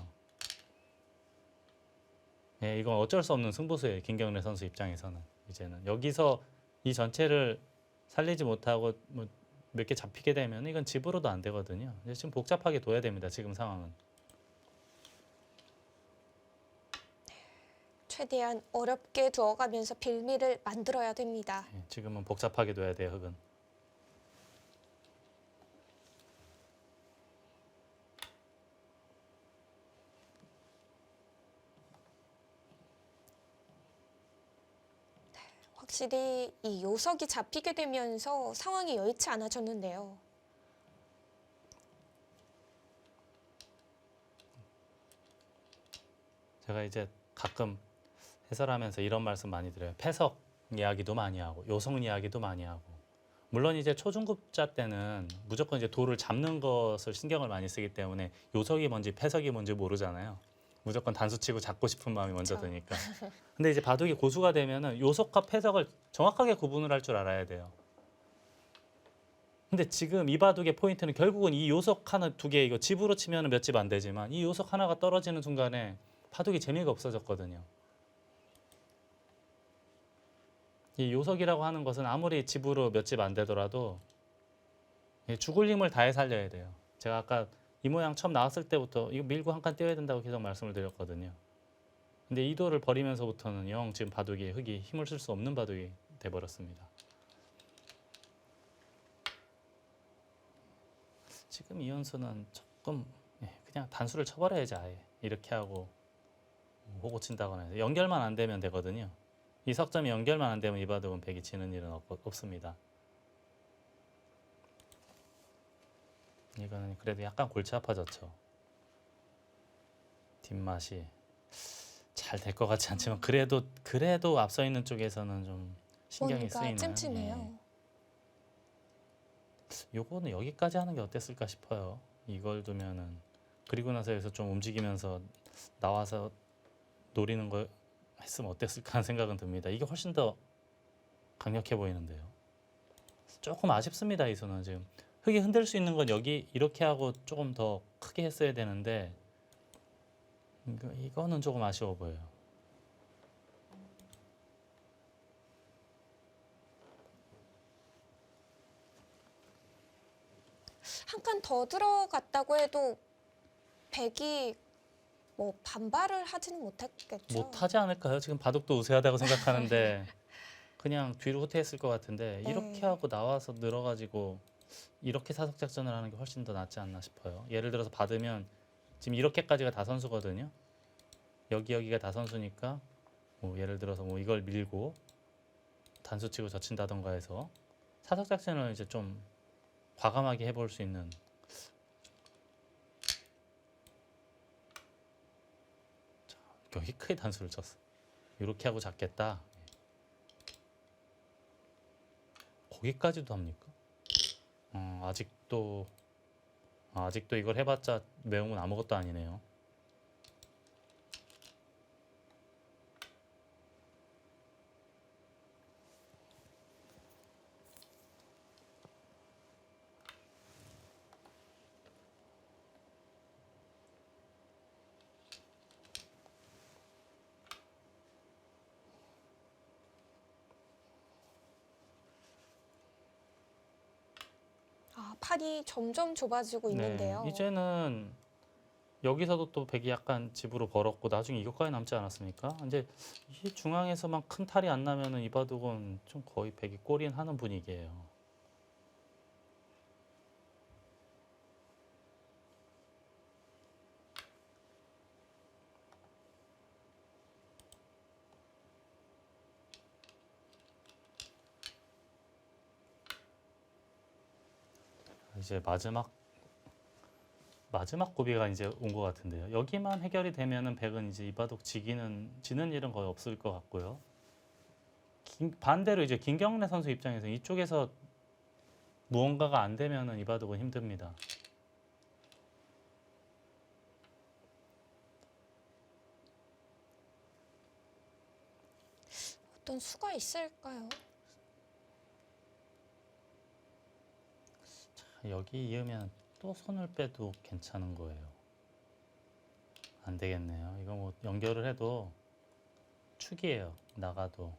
예, 이건 어쩔 수 없는 승부수예요. 김경래 선수 입장에서는 이제는 여기서 이 전체를 살리지 못하고 뭐 몇 개 잡히게 되면 이건 집으로도 안 되거든요. 이제 지금 복잡하게 둬야 됩니다. 지금 상황은. 최대한 어렵게 두어가면서 빌미를 만들어야 됩니다. 예, 지금은 복잡하게 둬야 돼요. 흙은. 확실히 이 요석이 잡히게 되면서 상황이 여의치 않아졌는데요. 제가 이제 가끔 해설하면서 이런 말씀 많이 드려요. 패석 이야기도 많이 하고 요석 이야기도 많이 하고. 물론 이제 초중급자 때는 무조건 이제 돌을 잡는 것을 신경을 많이 쓰기 때문에 요석이 뭔지 패석이 뭔지 모르잖아요. 무조건 단수 치고 잡고 싶은 마음이 먼저 그쵸. 드니까. 근데 이제 바둑이 고수가 되면은 요석과 패석을 정확하게 구분을 할 줄 알아야 돼요. 근데 지금 이 바둑의 포인트는 결국은 이 요석 하나 두 개 이거 집으로 치면은 몇 집 안 되지만 이 요석 하나가 떨어지는 순간에 바둑이 재미가 없어졌거든요. 이 요석이라고 하는 것은 아무리 집으로 몇 집 안 되더라도 죽을 힘을 다해 살려야 돼요. 제가 아까 이 모양 처음 나왔을 때부터 이거 밀고 한 칸 떼어야 된다고 계속 말씀을 드렸거든요. 근데 이 도를 버리면서부터는 영 지금 바둑이 흙이 힘을 쓸 수 없는 바둑이 돼버렸습니다. 지금 이현수는 조금 그냥 단수를 쳐버려야지 아예 이렇게 하고 호구 친다거나 해서 연결만 안 되면 되거든요. 이 석점이 연결만 안 되면 이 바둑은 백이 지는 일은 없습니다. 이거는 그래도 약간 골치 아파졌죠. 뒷맛이 잘 될 것 같지 않지만 그래도 앞서 있는 쪽에서는 좀 신경이 뭔가 쓰이는. 찜찜해요. 요거는 여기까지 하는 게 어땠을까 싶어요. 이걸 두면은 그리고 나서 여기서 좀 움직이면서 나와서 노리는 거 했으면 어땠을까 하는 생각은 듭니다. 이게 훨씬 더 강력해 보이는데요. 조금 아쉽습니다. 이 수는 지금 흙이 흔들 수 있는 건 여기 이렇게 하고 조금 더 크게 했어야 되는데 이거는 조금 아쉬워 보여요. 한 칸 더 들어갔다고 해도 백이 뭐 반발을 하지는 못했겠죠. 못하지 않을까요? 지금 바둑도 우세하다고 생각하는데 그냥 뒤로 후퇴했을 것 같은데 네. 이렇게 하고 나와서 늘어가지고 이렇게 사석 작전을 하는 게 훨씬 더 낫지 않나 싶어요. 예를 들어서 받으면 지금 이렇게까지가 다 선수거든요. 여기가 다 선수니까 뭐 예를 들어서 뭐 이걸 밀고 단수 치고 젖힌다던가 해서 사석 작전을 이제 좀 과감하게 해볼 수 있는 여기 크게 단수를 쳤어. 이렇게 하고 잡겠다. 거기까지도 합니까? 아직도 이걸 해봤자 매우면 아무것도 아니네요. 아, 판이 점점 좁아지고 있는데요. 이제는 여기서도 또 백이 약간 집으로 벌었고 나중에 이것까지 남지 않았습니까? 이제 이 중앙에서만 큰 탈이 안 나면은 이바둑은 좀 거의 백이 골인 하는 분위기예요. 이제 마지막 고비가 이제 온 것 같은데요. 여기만 해결이 되면은 백은 이제 이바둑 지는 일은 거의 없을 것 같고요. 반대로 이제 김경래 선수 입장에서 이쪽에서 무언가가 안 되면은 이바둑은 힘듭니다. 어떤 수가 있을까요? 여기 이으면 또 손을 빼도 괜찮은 거예요. 안 되겠네요. 이거 뭐 연결을 해도 축이에요. 나가도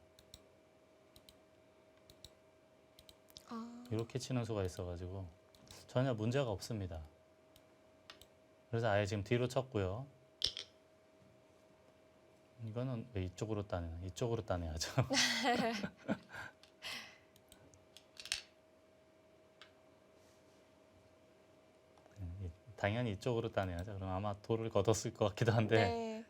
아, 이렇게 치는 수가 있어가지고 전혀 문제가 없습니다. 그래서 아예 지금 뒤로 쳤고요. 이거는 왜 이쪽으로 따내나? 이쪽으로 따내야죠. 당연히 이쪽으로 따내야죠. 그럼 아마 돌을 걷었을 것 같기도 한데 네.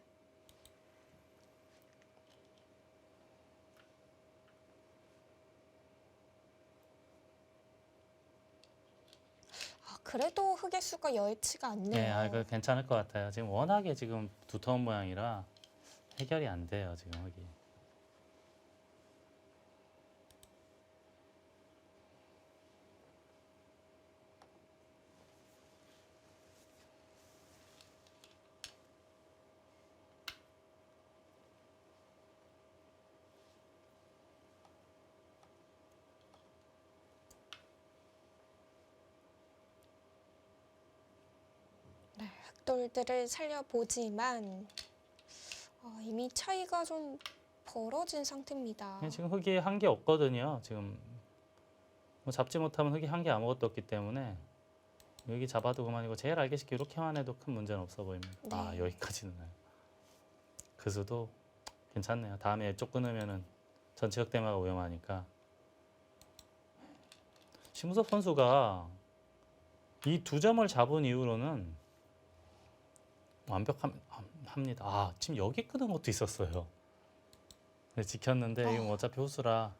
아, 그래도 흑의 수가 여의치가 않네요. 이거 괜찮을 것 같아요. 지금 워낙에 지금 두터운 모양이라 해결이 안 돼요. 지금 여기. 네, 흑돌들을 살려보지만 이미 차이가 좀 벌어진 상태입니다. 지금 흑이 한 게 없거든요. 지금 뭐 잡지 못하면 흑이 한 게 아무것도 없기 때문에 여기 잡아도 그만이고 제일 알기 쉽게 이렇게만 해도 큰 문제는 없어 보입니다. 네. 여기까지는 그 수도 괜찮네요. 다음에 이쪽 끊으면은 전체 흑대마가 위험하니까. 심우섭 선수가 이 두 점을 잡은 이후로는 완벽합니다. 지금 여기 끄는 것도 있었어요. 근데 지켰는데 이건 어차피 호수라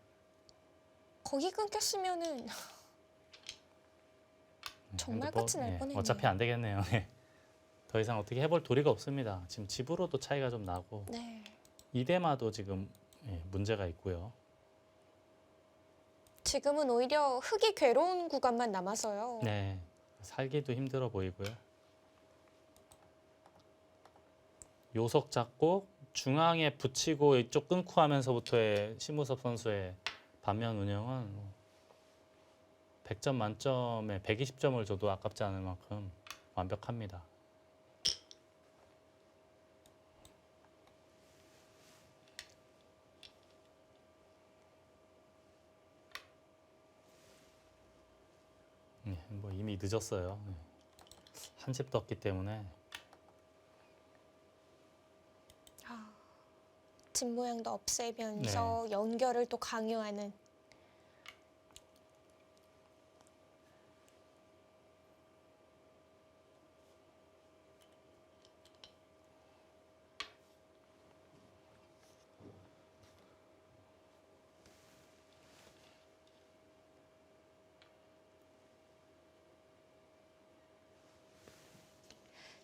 거기 끊겼으면은 정말 근데 끝이 날 뻔했네요. 어차피 안 되겠네요. 더 이상 어떻게 해볼 도리가 없습니다. 지금 집으로도 차이가 좀 나고 네. 이대마도 지금 문제가 있고요. 지금은 오히려 흑이 괴로운 구간만 남아서요. 네, 살기도 힘들어 보이고요. 요석 잡고 중앙에 붙이고 이쪽 끊고 하면서부터의 심우섭 선수의 반면 운영은 100점 만점에 120점을 줘도 아깝지 않을 만큼 완벽합니다. 뭐 이미 늦었어요. 한 집 떴기 때문에 집 모양도 없애면서 연결을 또 강요하는.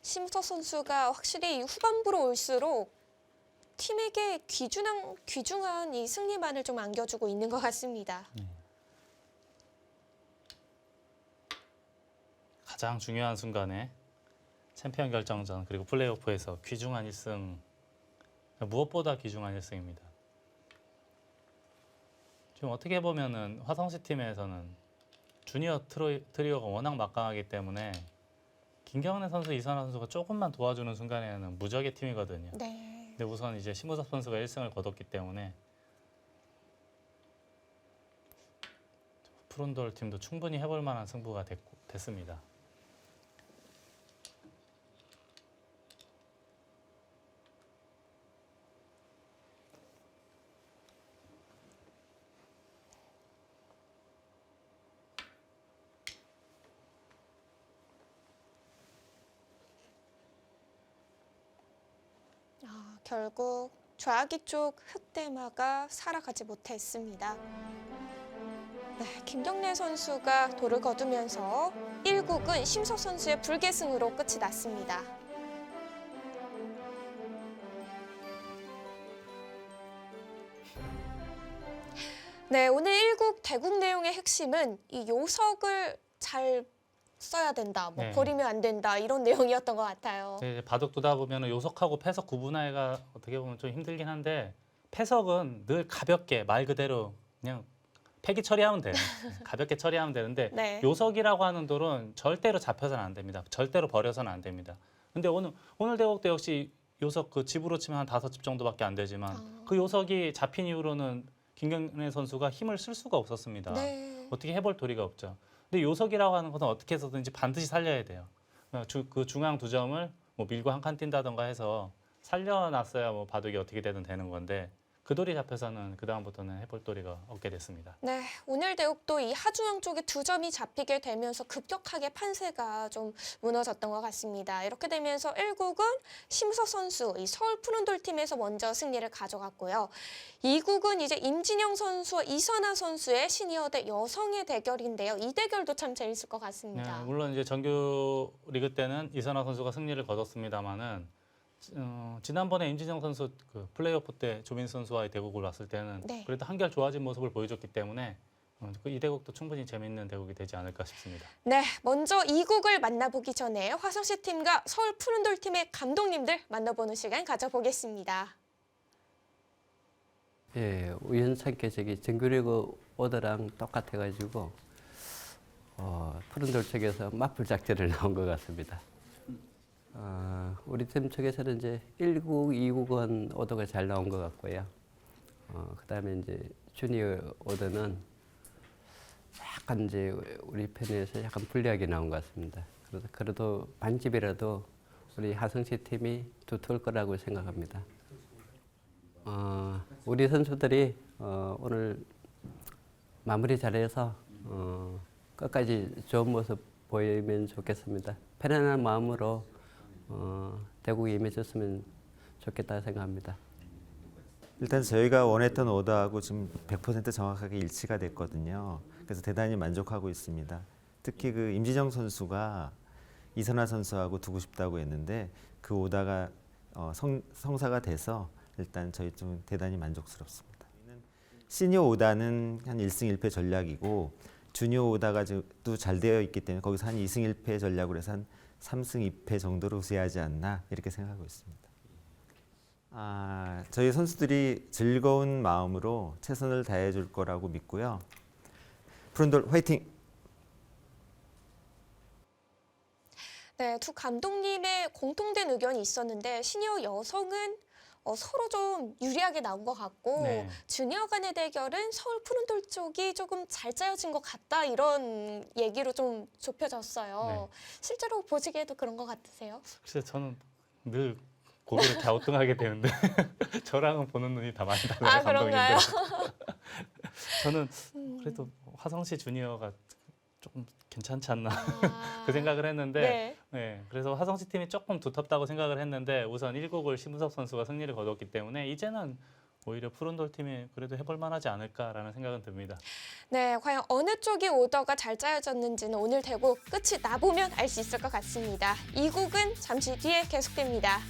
심우섭 선수가 확실히 후반부로 올수록 팀에게 귀중한 이 승리만을 좀 안겨주고 있는 것 같습니다. 가장 중요한 순간에 챔피언 결정전 그리고 플레이오프에서 귀중한 1승, 무엇보다 귀중한 1승입니다. 지금 어떻게 보면은 화성시 팀에서는 주니어 트리오가 워낙 막강하기 때문에 김경래 선수, 이선아 선수가 조금만 도와주는 순간에는 무적의 팀이거든요. 네. 근데 우선 이제 심우섭 선수가 1승을 거뒀기 때문에 푸른돌 팀도 충분히 해볼 만한 승부가 됐습니다. 결국 좌익 쪽 흑대마가 살아가지 못했습니다. 네, 김경래 선수가 돌을 거두면서 1국은 심석 선수의 불계승으로 끝이 났습니다. 네, 오늘 1국 대국 내용의 핵심은 이 요석을 잘 써야 된다, 네. 버리면 안 된다 이런 내용이었던 것 같아요. 네, 바둑 두다 보면 요석하고 패석 구분하기가 어떻게 보면 좀 힘들긴 한데 패석은 늘 가볍게 말 그대로 그냥 폐기 처리하면 돼요. 가볍게 처리하면 되는데 네. 요석이라고 하는 돌은 절대로 잡혀서는 안 됩니다. 절대로 버려서는 안 됩니다. 근데 오늘 대국도 역시 요석 그 집으로 치면 한 5집 정도밖에 안 되지만 그 요석이 잡힌 이후로는 김경래 선수가 힘을 쓸 수가 없었습니다. 네. 어떻게 해볼 도리가 없죠. 근데 요석이라고 하는 것은 어떻게 해서든지 반드시 살려야 돼요. 그 중앙 2점을 뭐 밀고 한 칸 뛴다던가 해서 살려놨어야 뭐 바둑이 어떻게 되는 건데 그 돌이 잡혀서는 그 다음부터는 해볼 도리가 없게 됐습니다. 네, 오늘 대국도 이 하중앙 쪽에 2점이 잡히게 되면서 급격하게 판세가 좀 무너졌던 것 같습니다. 이렇게 되면서 1국은 심석 선수, 이 서울 푸른돌 팀에서 먼저 승리를 가져갔고요. 2국은 이제 임진영 선수와 이선아 선수의 시니어 대 여성의 대결인데요. 이 대결도 참 재밌을 것 같습니다. 네, 물론 이제 정규 리그 때는 이선아 선수가 승리를 거뒀습니다만은 지난번에 임진영 선수 그 플레이오프 때 조민수 선수와의 대국을 왔을 때는 네. 그래도 한결 좋아진 모습을 보여줬기 때문에 이 대국도 충분히 재밌는 대국이 되지 않을까 싶습니다. 네, 먼저 2국을 만나보기 전에 화성시 팀과 서울 푸른돌 팀의 감독님들 만나보는 시간 가져보겠습니다. 예, 우연찮게 저기 정규리그 오더랑 똑같아가지고 푸른돌 쪽에서 맞불 작전을 나온 것 같습니다. 우리 팀 쪽에서는 이제 1국, 2국은 오더가 잘 나온 것 같고요. 그다음에 이제 주니어 오더는 약간 이제 우리 편에서 약간 불리하게 나온 것 같습니다. 그래도 반집이라도 우리 하성시 팀이 두터울 거라고 생각합니다. 우리 선수들이 오늘 마무리 잘해서 끝까지 좋은 모습 보이면 좋겠습니다. 편안한 마음으로 대국에 임해줬으면 좋겠다 생각합니다. 일단 저희가 원했던 오더하고 지금 100% 정확하게 일치가 됐거든요. 그래서 대단히 만족하고 있습니다. 특히 그 임진영 선수가 이선아 선수하고 두고 싶다고 했는데 그 오더가 성사가 돼서 일단 저희 좀 대단히 만족스럽습니다. 시니어 오더는 한 1승 1패 전략이고 주니어 오더가 또 잘 되어 있기 때문에 거기서 한 2승 1패 전략으로 해서 한 3승 2패 정도로 우세하지 않나 이렇게 생각하고 있습니다. 저희 선수들이 즐거운 마음으로 최선을 다해 줄 거라고 믿고요. 푸른돌 화이팅! 네, 두 감독님의 공통된 의견이 있었는데 시니어 여성은 서로 좀 유리하게 나온 것 같고 네. 주니어 간의 대결은 서울 푸른돌 쪽이 조금 잘 짜여진 것 같다 이런 얘기로 좀 좁혀졌어요. 네. 실제로 보시기에도 그런 것 같으세요? 글쎄 저는 늘 고개를 갸우뚱하게 되는데 저랑은 보는 눈이 다 많이 달라요. 그런가요? 감독님들. 저는 그래도 화성시 주니어가 조금 괜찮지 않나 그 생각을 했는데 네. 네, 그래서 화성시 팀이 조금 두텁다고 생각을 했는데 우선 1국을 심우섭 선수가 승리를 거뒀기 때문에 이제는 오히려 푸른돌 팀이 그래도 해볼 만하지 않을까라는 생각은 듭니다. 네, 과연 어느 쪽이 오더가 잘 짜여졌는지는 오늘 대국 끝이 나보면 알 수 있을 것 같습니다. 이 국은 잠시 뒤에 계속됩니다.